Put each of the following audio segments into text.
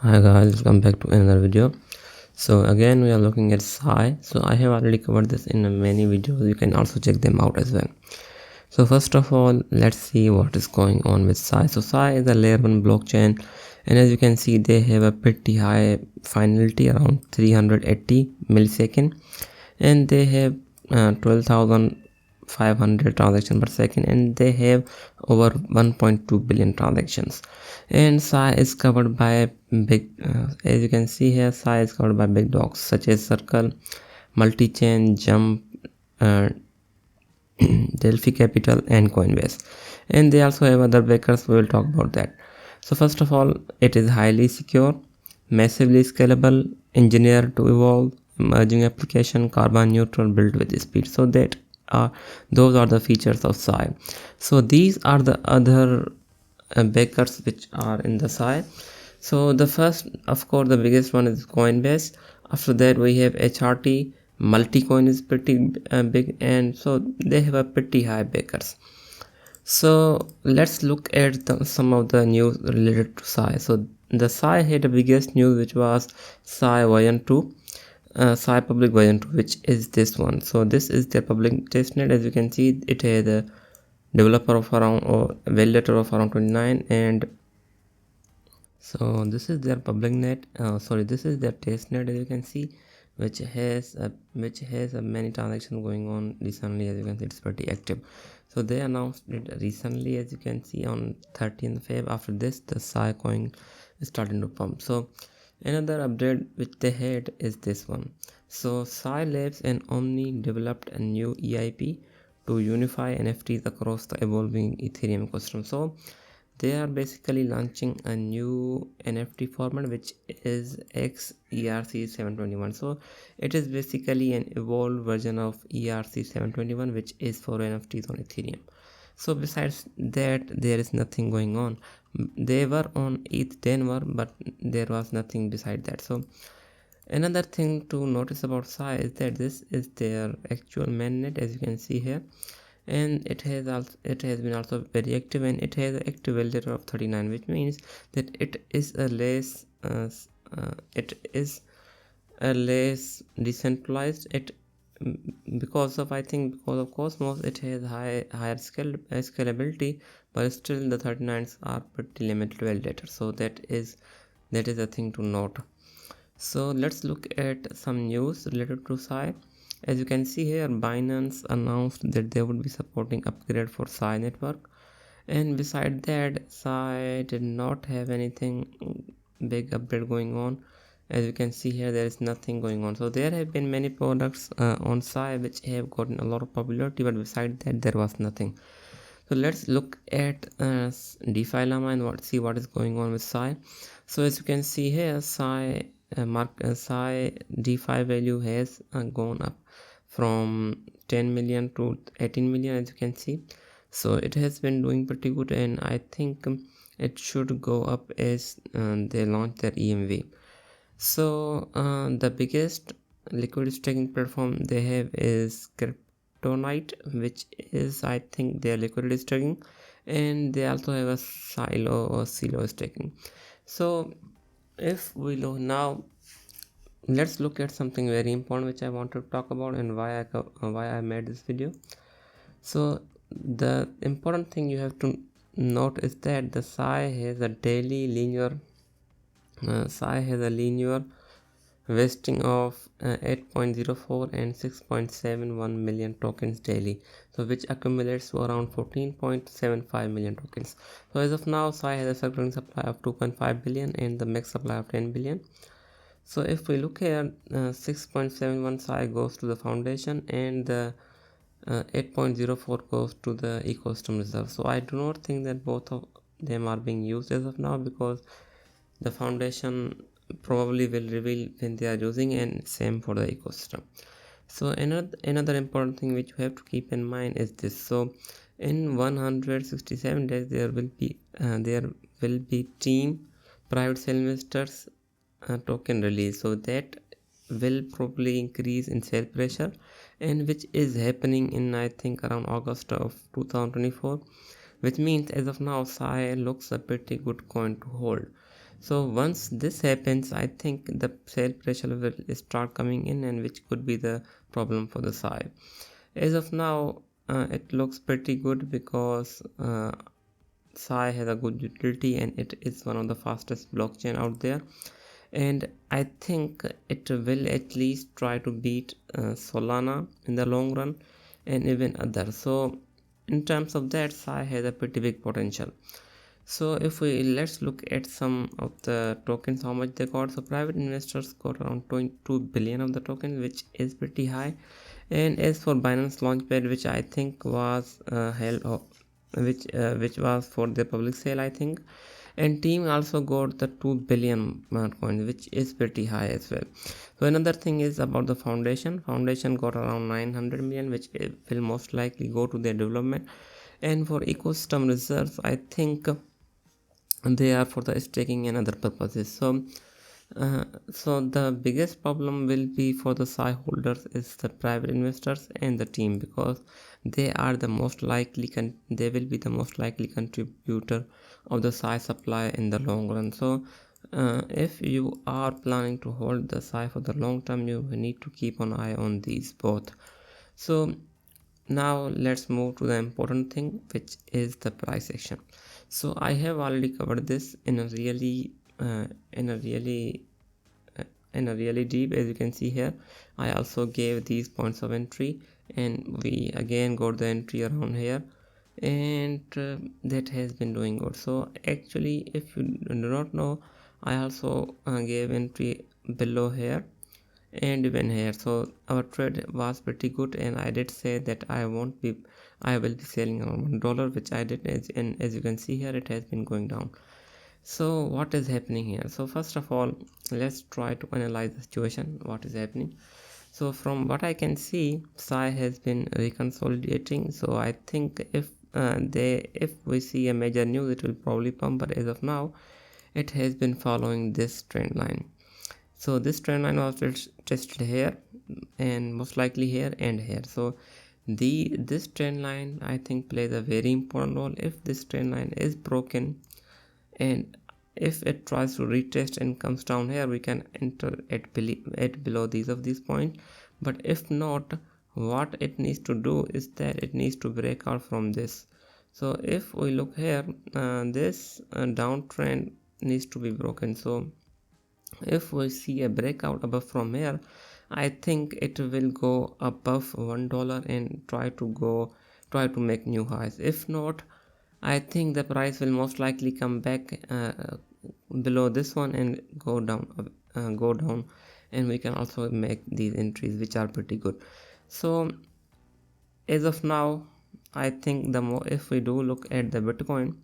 Hi guys, welcome back to another video. So again we are looking at SEI. So I have already covered this in many videos. You can also check them out as well. So first of all, let's see what is going on with SEI. So SEI is a layer 1 blockchain, and as you can see they have a pretty high finality, around 380 millisecond, and they have 12,500 transactions per second, and they have over 1.2 billion transactions. And SEI is covered by big as you can see here, SEI is covered by big dogs such as Circle, Multichain, Jump, Delphi Capital, and Coinbase. And they also have other backers. We will talk about that. So first of all, it is highly secure, massively scalable, engineered to evolve, emerging application, carbon neutral, built with speed. So that those are the features of SEI. So these are the other backers which are in the SEI. So the first, of course, the biggest one is Coinbase. After that we have HRT. Multicoin is pretty big, and so they have a pretty high backers. So let's look at some of the news related to SEI. So the SEI had the biggest news, which was SEI version 2, SEI public version 2, which is this one. So this is their public testnet. As you can see, it has a developer of around, or validator of around 29, and so this is their public net. This is their test net, as you can see, which has many transactions going on recently. As you can see, it's pretty active. So they announced it recently, as you can see, on 13th Feb. After this, the SEI coin is starting to pump. So another update which they had is this one. So SEI Labs and Omni developed a new EIP to unify NFTs across the evolving Ethereum ecosystem. So they are basically launching a new NFT format, which is XERC 721. So it is basically an evolved version of ERC 721, which is for NFTs on Ethereum. So besides that, there is nothing going on. They were on ETH Denver, but there was nothing beside that. So another thing to notice about SEI is that this is their actual mainnet, as you can see here, and it has been also very active, and it has an active validator of 39, which means that it is a less decentralized. Because of Cosmos, it has higher scalability, but still the 39s are pretty limited validator. So that is a thing to note. So let's look at some news related to SEI. As you can see here, Binance announced that they would be supporting upgrade for SEI network, and beside that, SEI did not have anything big upgrade going on. As you can see here, there is nothing going on. So there have been many products on SEI which have gotten a lot of popularity, but beside that, there was nothing. So let's look at DeFi Llama and see what is going on with SEI. So as you can see here, SEI DeFi value has gone up from 10 million to 18 million, as you can see. So it has been doing pretty good, and I think it should go up as they launch their EMV. So the biggest liquid staking platform they have is Kryptonite, which is, I think, their liquidity staking, and they also have a silo or silo staking. So if we look now, let's look at something very important which I want to talk about, and why I made this video. So the important thing you have to note is that the SEI has a daily linear vesting of 8.04 and 6.71 million tokens daily, so which accumulates to around 14.75 million tokens. So as of now, SEI has a circulating supply of 2.5 billion and the max supply of 10 billion. So if we look here, 6.71 SEI goes to the foundation, and the 8.04 goes to the ecosystem reserve. So I do not think that both of them are being used as of now, because the foundation probably will reveal when they are using, and same for the ecosystem. So another important thing which you have to keep in mind is this. So in 167 days there will be team private sale investors token release. So that will probably increase in sale pressure, and which is happening in, I think, around August of 2024, which means as of now SEI looks a pretty good coin to hold. So once this happens, I think the sale pressure will start coming in, and which could be the problem for the SAI. As of now, it looks pretty good because SAI has a good utility and it is one of the fastest blockchain out there, and I think it will at least try to beat Solana in the long run and even others. So in terms of that, SAI has a pretty big potential. So if we let's look at some of the tokens, how much they got. So private investors got around 22 billion of the token, which is pretty high. And as for Binance Launchpad, which I think was which was for the public sale, I think, and team also got the 2 billion coins, which is pretty high as well. So another thing is about the foundation got around 900 million, which will most likely go to their development. And for ecosystem reserves, I think they are for the staking and other purposes. So the biggest problem will be for the SAI holders is the private investors and the team, because they are the most likely they will be the most likely contributor of the SAI supply in the long run. So if you are planning to hold the SAI for the long term, you need to keep an eye on these both. So now let's move to the important thing, which is the price action. So I have already covered this in a really deep. As you can see here, I also gave these points of entry, and we again got the entry around here, and that has been doing good. So actually, if you do not know, I also gave entry below here and even here. So our trade was pretty good, and I did say that I will be selling around $1, which I did, and as you can see here, it has been going down. So what is happening here? So first of all, let's try to analyze the situation, what is happening. So from what I can see, SAI has been reconsolidating. So I think if we see a major news, it will probably pump, but as of now, it has been following this trend line. So this trend line was tested here, and most likely here and here. So this trend line, I think, plays a very important role. If this trend line is broken, and if it tries to retest and comes down here, we can enter at below these points. But if not, what it needs to do is that it needs to break out from this. So if we look here, this downtrend needs to be broken. So if we see a breakout above from here, I think it will go above $1 and try to make new highs. If not, I think the price will most likely come back below this one and go down, and we can also make these entries, which are pretty good. So as of now, I think if we do look at the Bitcoin,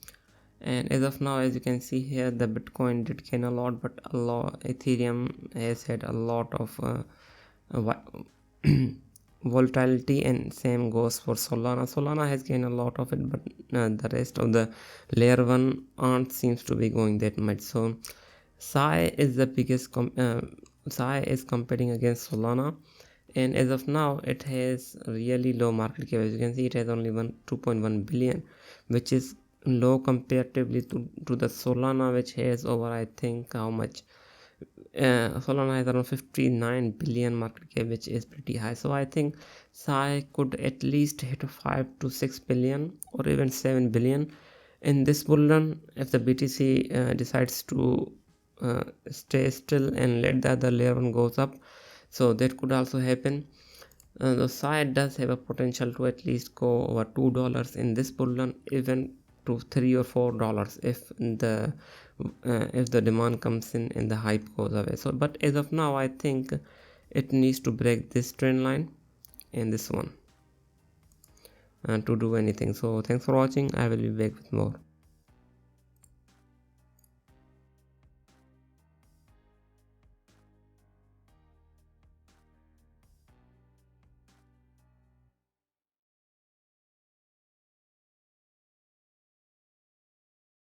and as of now, as you can see here, the Bitcoin did gain a lot, but Ethereum has had a lot of volatility, and same goes for Solana has gained a lot of it, but the rest of the layer 1 aren't seems to be going that much. So SAI is the biggest SAI is competing against Solana, and as of now, it has really low market cap. As you can see, it has only 2.1 billion, which is low comparatively to the Solana, which has over, I think, how much Solana has around 59 billion market cap, which is pretty high. So I think SAI could at least hit 5 to 6 billion or even 7 billion in this bull run if the BTC decides to stay still and let the other layer 1 goes up. So that could also happen. The SAI does have a potential to at least go over $2 in this bull run, even to $3 or $4 if the demand comes in and the hype goes away. So but as of now, I think it needs to break this trend line and this one to do anything. So thanks for watching. I will be back with more.